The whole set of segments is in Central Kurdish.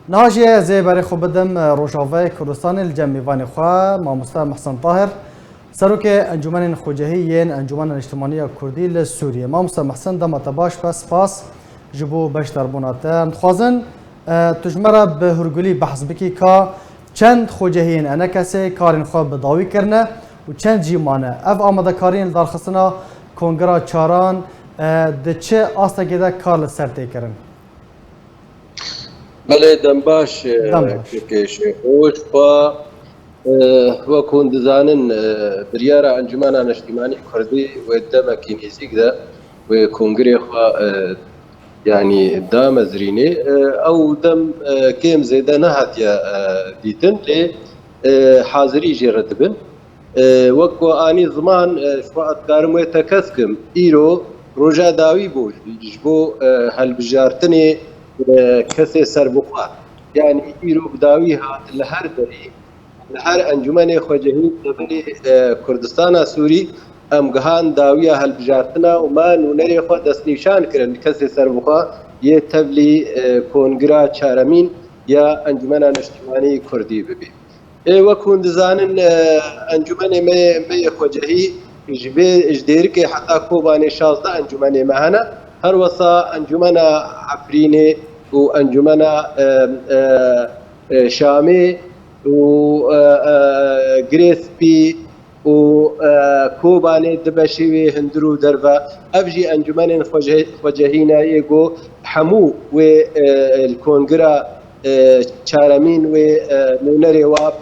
ناجي زي بري خو بدم روجافي كردستان الجميفاني خوا ماموستا محسن طاهر سروك انجمن خوجهيين انجمن الاجتماعية كردي لسوريا ماموستا محسن دم تباش بس باس جبو بشتر بوناتن خوازن تجمرة بهرگولی بحث بکی که چند خوجهین انا کسی کارین خواب بداوی کرنه و چند جیمانه اف آمده کارین دارخستنا کنگرا چاران ده چه آستا گده کار لسرته کرن بله دنباش کش خوش با و کندزانن بریارا انجمنا اجتماعی کردی و دم کینیزیک ده و کنگره خوا يعني دام زريني او دم كيم زيدا نهات يا ديتن لي حاضري جردبن وكو اني زمان شوات كارمو تكسكم ايرو روجا داوي بوش جبو هالبجارتني كسي سربخا يعني ايرو بداوي هات لهر دري لهر انجمن خوجهي دبلي كردستان سوري ام گهان داویه هلبجارتنا و ما نونری خود دست نشان کردن کسی سربخوا یه تبلی کنگرا چارمین یا انجمن اجتماعی کردی ببی و کندزانن انجمن می خوجهی اجدیر که حتی کوبانی 16 انجمن مهنا هر وصا انجمن عفرینه و انجمن شامی و گریسپی و كوباني دبشوي هندرو دربا افجي انجمن خوجهينا يجو حمو و الكونغرا چارمين و نونري واب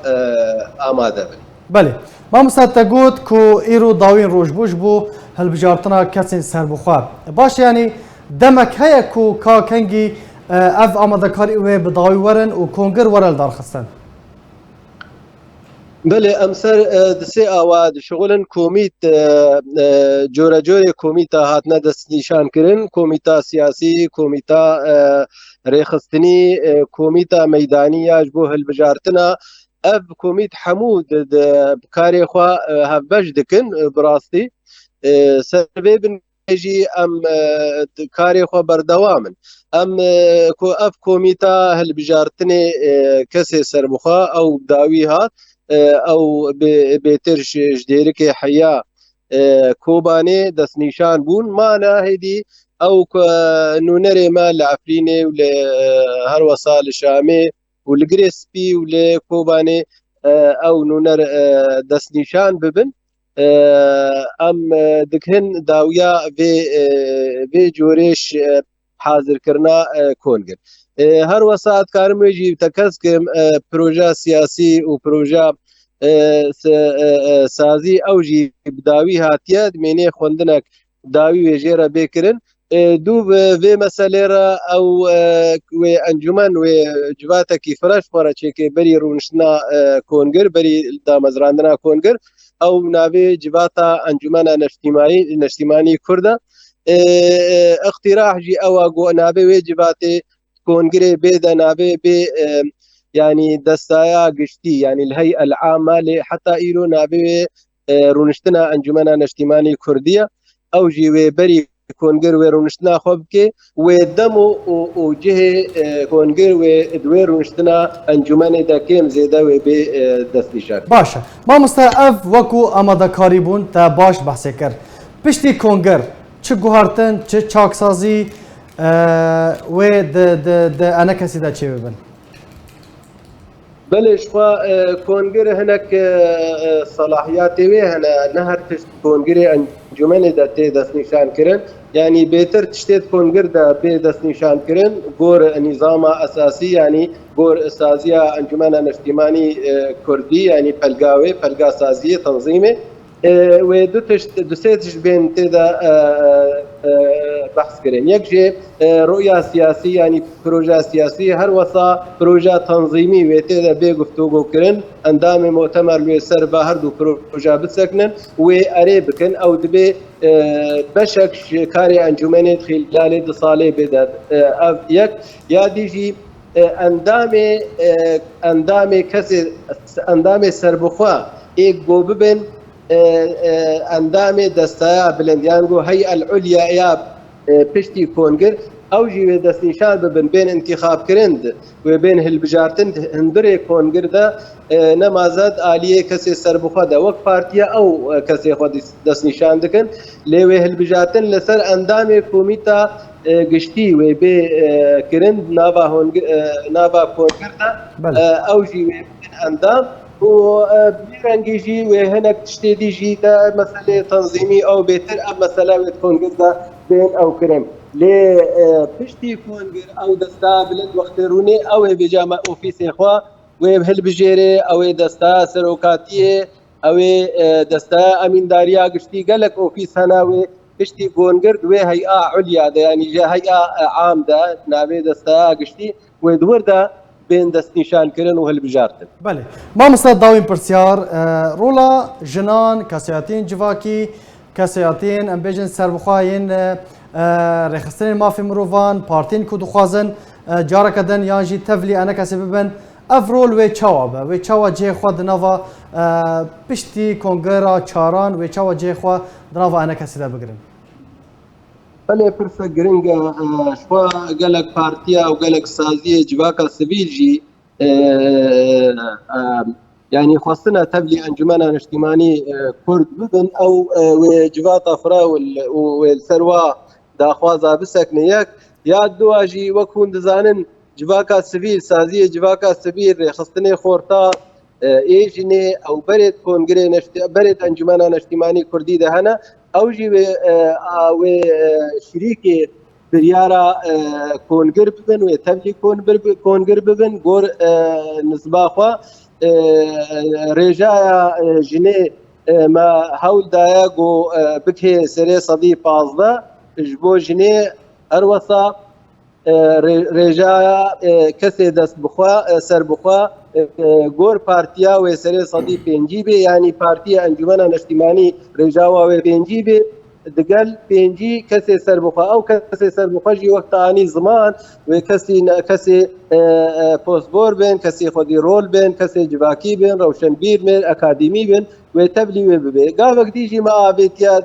آماده بله ما مستقود كو ايرو داوين روج بوش بو هالبجارتنا كسين سربخوار باش يعني دمك هيا كو كا كنجي اف آماده كاري و بداوي ورن و كونغر ورل دار خستن بله امسر دسي اواد شغلن کومیت جورا جوري کومیتا هاتنا دست نشان کرن کومیتا سیاسی کومیتا ريخستني کومیتا ميداني اجبو هالبجارتنا اف کومیت حمود بكاري خوا هفبش دكن براستي سبب يجي ام كاري خوا بردوامن ام كو اف کومیتا هالبجارتني كسي سربخا او داوي هات او بيترش جديرك حيا كوباني دس نيشان بون ما ناهدي او نونري ما العفريني ولا هر وصال الشامي والجريسبي ولا كوباني او نونر دس نيشان ببن ام دكهن داويا في جوريش حاضر كرنا كونجر هر وساعت کارمجی تکسکم پروژه سیاسی و پروژه سازی اوجی بداوی هاتیه دمینه خوندنک داوی ویجیره بکرن دو به مسئله را او و انجمن و جواتا کی فرش پارا چه که بری رونشنا کنگر بری دامزراندنا کنگر او ناوی جواتا انجمن نشتیمانی کرده اقتراح جی او ناوی و جواتی كونغري بيدا نابي بي يعني دستايا قشتي يعني الهيئة العامة حتى إيرو نابي رونشتنا أنجمنا اجتماعي كردية أو جي بري كونغر ورونشتنا خوبكي ودمو وجه كونغر ودوي رونشتنا أنجمنا داكيم زيدا وبي دستيشار باشا ما مستعف وكو أمادا كاريبون تا باش بحثي كر بشتي كونغر چه گوهرتن چه چاکسازی و د انا کسی دا چه ببن بله شخوا کنگر هنک صلاحیاتی وی هنه نهر تشت کنگری انجمن دا تی دست نشان کرن يعني بيتر تشتيت كونغر دا بي دست نشان کرن گور نظام اساسی يعني گور سازية انجمن اجتماعي كردي يعني پلگاوي پلگا سازية تنظيمي و دو سيتش بين تدا بحث كرين يكجي رؤية سياسية يعني بروجة سياسية هر وصا بروجة تنظيمي وتدا بيگفتوگو كرين اندام مؤتمر لوي سربا هر دو بروجة بتسكنن واريبكن او دبي بشك كاري انجمنت خلال دو صالي بدد يك يا ديجي اندامي كسي اندامي سربخوا ايك گو ببن اندام دستايا بلنديانگو هيئة العليا يا پشتی کنگر او جي دست نشان ببن بين انتخاب كرند وبين هالبجارتن هندري كونغردا نمازد آلية كسي سربخدا وك بارتيا او كسي خود دست نشان دكن لوي هالبجارتن لسر اندام كوميتا گشتي وبي كرند نابا كونغردا او جي اندام وبيرنجي وهناك تشتدي جي مسألة تنظيمي او بيتر مسألة كونغردا بين او كريم لي بشتي كونغر او دستا بلد وقتروني او بجامع اوفيس اخوا وبهل بجيري او دستا سروكاتيه او دستا امين داريا قشتي قالك اوفيس هناوي بشتي كونغر وي هيئه عليا يعني جا هيئه عام دا نابي دستا قشتي ودور دا بين دست نشان كرن وهالبجارتن. بله ما مستعد داوين برسيار رولا جنان كاسياتين جواكي كاسياتين ام بيجن سربخاين رخصتين ما في مروفان بارتين كودو خوازن جارك دن يانجي تفلي انا كسببن افرول وي تشاوبا وي تشاوا جي خو دنافا بشتي كونغرا تشاران وي تشاوا جي خو دنافا انا كسيدا بگرن بله پرسه گرنگا شوا گلک پارتیا و گلک سازی جواکا سویل جی يعني خاصنا تبلي انجمن اجتماعي كرد ببن او جوات افرا والثروه داخوازا بسكنيك يا دواجي وكون دزانن جواكا سفير سازيه جواكا سفير خصني خورتا ايجني او برد كونغري برد انجمن اجتماعي كردي دهنا او جي و شريكي بريارا كونغر ببن وتبلي كونغر ببن غور نسباخوا رجاء جني ما هول دايقو بكي سري صدي فازدا جبو جني اروسا رجاء كسي دست بخوا سر بخوا غور بارتيا وسري صدي بنجيبي يعني بارتيا انجمن اجتماعي رجاء وبنجيبي دقل بينجي كسي سربخا او كسي سربخا جي وقت اني زمان وكسي بوسبور بين كسي خدي رول بين كسي جواكي بين روشن بير من اكاديمي بين وتبلي وبي قال وقت يجي ما بيتيا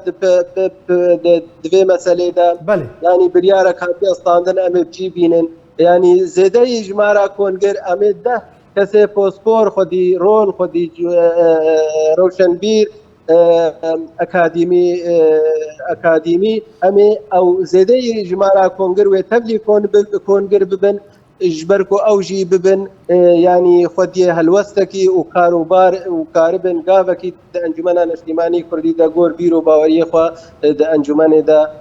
دفي مساله دا يعني بريارا كاتي استاندن ام جي بينن يعني زيدا يجمارا كونغر امد ده كسي بوسبور خدي رول خدي روشن بير اكاديمي امي او زيدي جمارا كونغر وتبلي كونغر ببن جبركو اوجي ببن يعني خدي هلوستكي وكاروبار وكاربن قافكي انجمن اجتماعي كردي دا غور بيرو باوري خو انجمن دا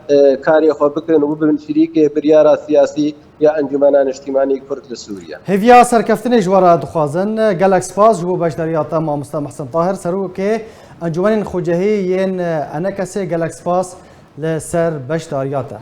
كاري خو بكرن وبن شريك بريارا سياسي يا انجمن اجتماعي كرد لسوريا هيفيا سركفتني جوارا دخوازن جالاكس باس جو باشدارياتا ما مستر محسن طاهر سروكي انجمن خوجهي ين انا كسي جالاكس باس لسر باشدارياتا